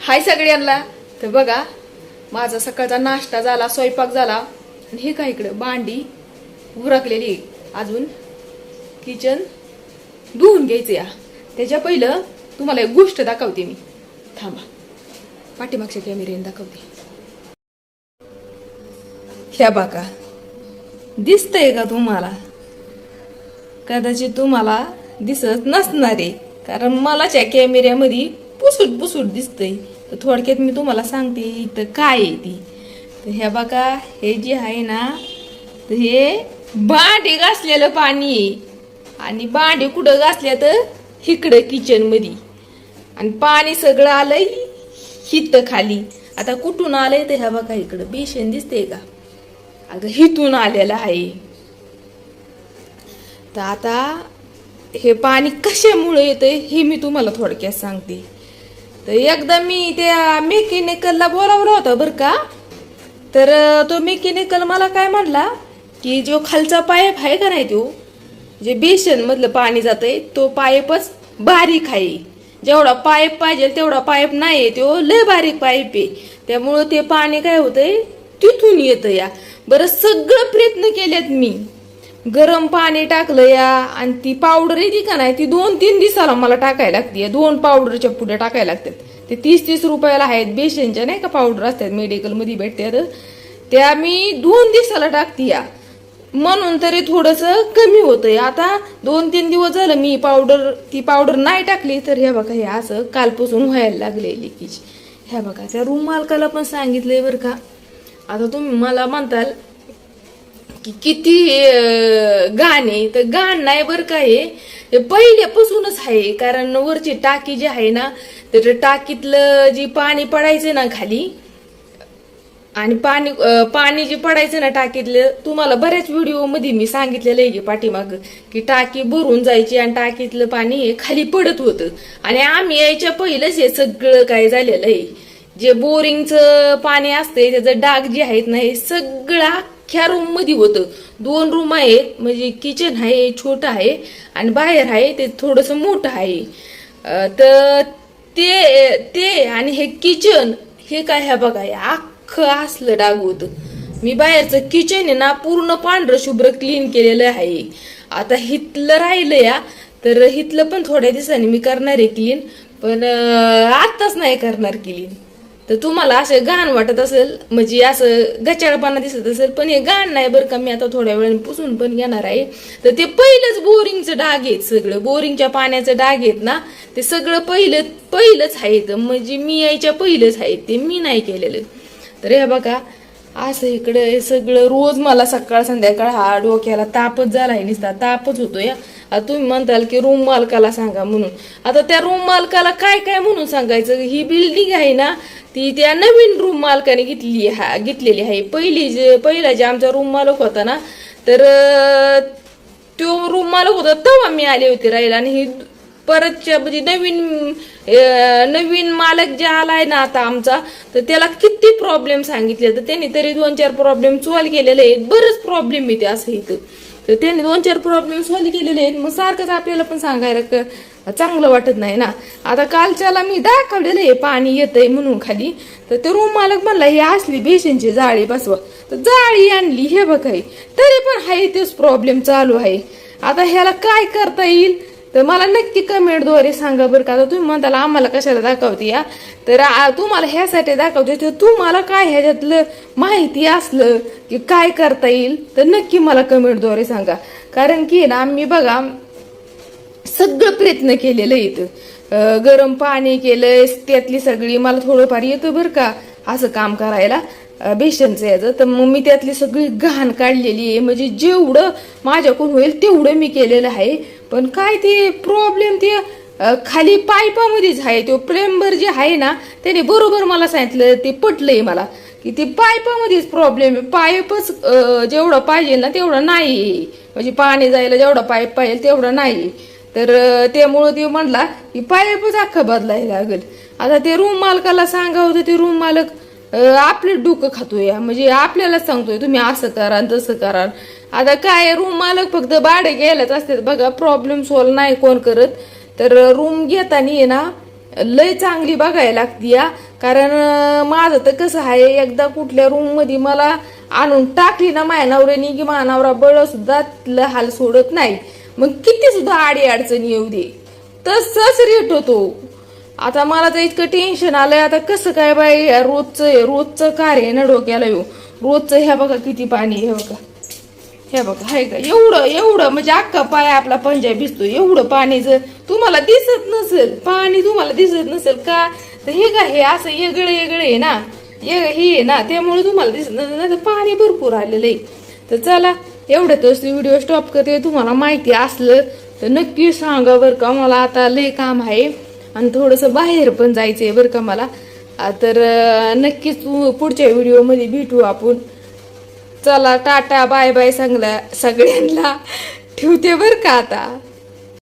हाय सगळ्यांना. तर बघा, माझा सकाळचा नाश्ता झाला, स्वयंपाक झाला आणि हे काय इकडे भांडी उरकलेली. अजून किचन धुवून घ्यायचं या. त्याच्या पहिलं तुम्हाला एक गोष्ट दाखवते मी. थांबा, पाठीमागच्या कॅमेऱ्याने दाखवते. ह्या बघा, दिसतंय का तुम्हाला? कदाचित तुम्हाला दिसत नसणार आहे, कारण मलाच्या कॅमेऱ्यामध्ये पुसूट पुसूट दिसतंय. तर थोडक्यात मी तुम्हाला सांगते इथं काय आहे ती. तर ह्या बघा, हे जे आहे ना, तर हे भांडी घासलेलं पाणी आहे. आणि भांडी कुठं घासल्या तर इकडं किचन मध्ये. आणि पाणी सगळं आलंय हिथं खाली. आता कुठून आलंय तर ह्या बघा, इकडं बेसन दिसतंय का? अगं हिथून आलेलं आहे. तर आता हे पाणी कशामुळे येतंय हे मी तुम्हाला थोडक्यात सांगते. तर एकदा मी त्या मेकॅनिकलला बोलावलं होतं बरं का. तर तो मेकॅनिकल मला काय म्हणला की जो खालचा पाईप आहे का नाही, तो जे बेसन मधलं पाणी जातंय तो पाईपच बारीक आहे. जेवढा पाईप पाहिजे तेवढा पाईप नाही, तो लय बारीक पाईप आहे. त्यामुळं ते पाणी काय होतंय तिथून येतं या. बरं, सगळं प्रयत्न केलेत मी. गरम पाणी टाकलं या, आणि ती पावडर येते का नाही, ती 2-3 दिवसाला मला टाकायला लागते. 2 पावडरच्या पुढे टाकायला लागतात. ते 30-30 रुपयाला आहेत बेसनच्या, नाही का पावडर असतात मेडिकल मध्ये भेटतात. त्या मी 2 दिवसाला टाकते या, म्हणून तरी थोडस कमी होतंय. आता 2-3 दिवस झालं मी ती पावडर नाही टाकली. तर हे बघा, हे असं कालपासून व्हायला लागले लिकेज. ह्या बघा, त्या रूम मालकाला पण सांगितलंय बरं का. आता तुम्ही मला म्हणताल की किती घाण आहे, तर घाण नाही बरं का. हे पहिल्यापासूनच आहे. कारण वरची टाकी जी आहे ना, तर टाकीतलं जी पाणी पडायचं ना खाली, आणि पाणी जे पडायचं ना टाकीतलं, तुम्हाला बऱ्याच व्हिडिओ मध्ये मी सांगितलेलं आहे की पाठीमाग, की टाकी भरून जायची आणि टाकीतलं पाणी हे खाली पडत होतं. आणि आम्ही यायच्या पहिलंच हे सगळं काय झालेलं आहे. जे बोरिंगचं पाणी असतंय त्याचं डाग जे आहेत ना, हे सगळं अख्ख्या रूम मध्ये होतं. 2 रूम आहेत, म्हणजे किचन आहे छोटं आहे आणि बाहेर आहे ते थोडस मोठं आहे. तर ते आणि हे किचन हे काय, ह्या बघा, अख्खं असलं डाग होतं. मी बाहेरचं किचन आहे ना पूर्ण पांढरं शुभ्र क्लीन केलेलं आहे. आता हिथलं राहिलं या, तर हिथलं पण थोड्या दिवसांनी मी करणार आहे क्लीन, पण आताच नाही करणार क्लीन. तर तुम्हाला असं घाण वाटत असेल, म्हणजे असं गचाळपणा दिसत असेल, पण हे घाण नाही बरं का. मी आता थोड्या वेळाने पुसून पण घेणार आहे. तर ते पहिलंच बोरिंगचं डाग आहेत, सगळं बोरिंगच्या पाण्याचं डाग आहेत ना, ते सगळं पहिलंच आहेत. म्हणजे मी यायच्या पहिलंच आहेत, ते मी नाही केलेलं. तर हे बघा, असं इकडं सगळं रोज मला सकाळ संध्याकाळ हा डोक्याला तापच झालाय, नुसता तापच होतो या. आता तुम्ही म्हणताल की रूम मालकाला सांगा म्हणून. आता त्या रूम मालकाला काय काय म्हणून सांगायचं? ही बिल्डिंग आहे ना, ती त्या नवीन रूम मालकाने घेतलेली आहे. पहिला जे आमचा रूम मालक होता ना, तर तो रूम मालक होता तेव्हा मी आले होते राहायला. आणि ही परतच्या म्हणजे नवीन मालक जे आलाय ना आता आमचा, तर त्याला किती प्रॉब्लेम सांगितले, तर त्यांनी तरी 2-4 प्रॉब्लेम सॉल्व्ह केलेले आहेत. बरेच प्रॉब्लेम येते असं इथं. तर त्यांनी 2-4 प्रॉब्लेम सॉल्व्ह केलेले आहेत. मग सारखंच आपल्याला पण सांगायला चांगलं वाटत नाही ना. आता कालच्याला मी दाखवलेलं आहे पाणी येतंय म्हणून खाली. तर ते रूम मालक म्हणला ही असली बेसनची जाळी बसवा. तर जाळी आणली, हे बघा, तरी पण आहे तेच प्रॉब्लेम चालू आहे. आता ह्याला काय करता येईल तर मला नक्की कमेंटद्वारे सांगा बरं का. आता तुम्ही म्हणताला आम्हाला कशाला दाखवते या, तर तुम्हाला ह्यासाठी दाखवते. तर तुम्हाला काय ह्याच्यातलं माहिती असलं की काय करता येईल तर नक्की मला कमेंटद्वारे सांगा. कारण की ना, मी बघा सगळं प्रयत्न केलेलं इथं. गरम पाणी केलंय, त्यातली सगळी मला थोडंफार येतं बरं का असं काम करायला बेसनचं याचं. तर मग मी त्यातली सगळी घाण काढलेली आहे. म्हणजे जेवढं माझ्याकडून होईल तेवढं मी केलेलं आहे. पण काय ते प्रॉब्लेम ते खाली पाईपामध्येच आहे. तो प्लंबर जे आहे ना, त्याने बरोबर मला सांगितलं, ते पटलंय मला की ते पाईपामध्येच प्रॉब्लेम आहे. पाईपच जेवढं पाहिजे ना तेवढं नाही, म्हणजे पाणी जायला जेवढा पाईप पाहिजे तेवढं नाही. तर त्यामुळं ते म्हणला की पाईपच अख्खा बदलायला लागेल. आता ते रूम मालकाला सांगावं, तर ते रूम मालक आपलं डोकं खातोय, म्हणजे आपल्यालाच सांगतोय तुम्ही असं करा तसं करा. आता काय, रूम मालक फक्त भाडे घ्यायलाच असतात बघा, प्रॉब्लेम सॉल्व्ह नाही कोण करत. तर रूम घेताना ना लय चांगली बघायला लागती या. कारण माझं तर कसं आहे, एकदा कुठल्या रूम मध्ये मला आणून टाकली ना माझ्या नवऱ्यानी की माझा नवरा बळ सुद्धा हाल सोडत नाही. मग किती सुद्धा आडी अडचणी येऊ दे तसंच रेट होतो. आता मला तर इतकं टेन्शन आलंय, आता कसं काय बाई रोजचं कार्य आहे ना डोक्याला येऊ. रोजचं ह्या बघा किती पाणी, हे बघा हे बघा हाय का, एवढं म्हणजे अख्खा पाय आपला पंजा भिजतो. एवढं पाणी जर तुम्हाला दिसत नसेल, पाणी तुम्हाला दिसत नसेल का, तर हे का हे असं येगळे आहे ना, हे आहे ना, त्यामुळे तुम्हाला दिसत नसेल. नाही तर पाणी भरपूर आलेलं आहे. तर चला एवढ्यातच व्हिडिओ स्टॉप करते. तुम्हाला माहिती असलं तर नक्की सांगा बरं का. मला आता लय काम आहे आणि थोडंसं बाहेर पण जायचंय बरं का मला. तर नक्कीच पुढच्या व्हिडिओमध्ये भेटू आपण. चला टाटा बाय बाय सगळ्यांना ठेवते बरं का आता.